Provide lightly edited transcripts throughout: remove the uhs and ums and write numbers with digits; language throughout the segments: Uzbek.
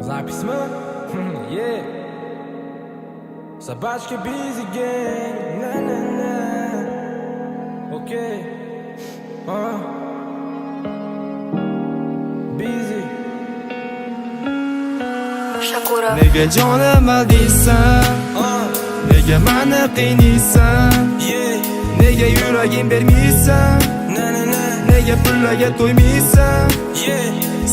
Запись мы? Yeah. Собачки busy gang. На-на-на. Окей. Busy. Shakura. Nega jonim aldiysan, nega meni qiynaysan, nega yuragim bermaysan, nega pullarga to'ymaysan,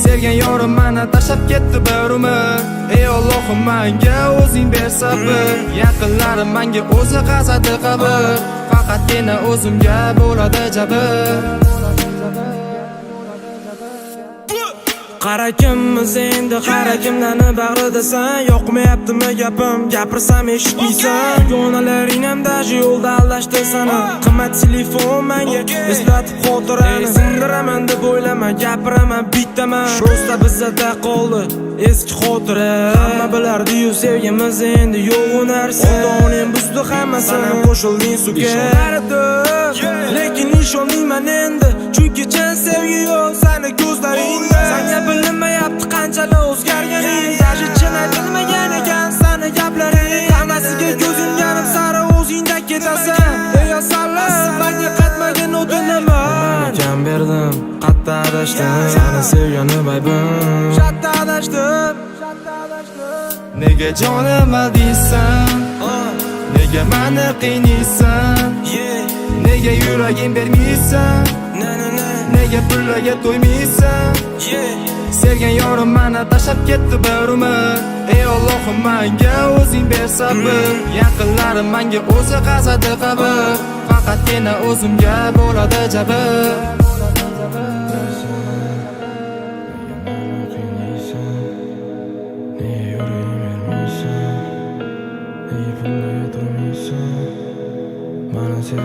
sevgan yorim meni tashlab ketdi bir umr. Ey Allohim menga o'zing ber sabr, yaqinlarim menga o'zi qazadi qabr, faqatgina o'zimga bo'ladi jabr. Qara kimmiz endi, qara kimlarni bag'ridasan. Yoqmayaptimi gapim, gapirsam eshitmaysan. Yo'nalaring ham daji yo'lda aldashdi sani. Qimmat telefon menga eslatib xotirani. Sindiraman deb o'ylama, gapiraman bittaman. Prosta bizda qoldi eski xotira. Hamma bilardi-yu sevgimiz endi yo'q narsa. Ota-onang buzdi hammasini, ham qo'shilding suvga. Lekin ishonmayman endi, chunki chin sevgi yo'q sani ko'zlaringda. Senga bilinmayapti qanchalar o'zgarganing. Dashi chin aytilmagan ekan sani gaplaring. Hammasiga ko'z yumganim sari o'zingda ketasan. Ey asallar, menga qaytmagan o'tinaman. Kam berdim, qatta adashdim, seni sevganim aybim. Shatta adashdim. Nega jonim aldiysan, nega meni qiynaysan, nega yuragim bermaysan, nega pullarga to'ymaysan, sevgan yorim meni tashlab ketdi bir umr. Ey Allohim menga o'zing ber sabr, yaqinlarim menga o'zi qazadi qabr, faqatgina o'zimga bo'ladi jabr. Mana sen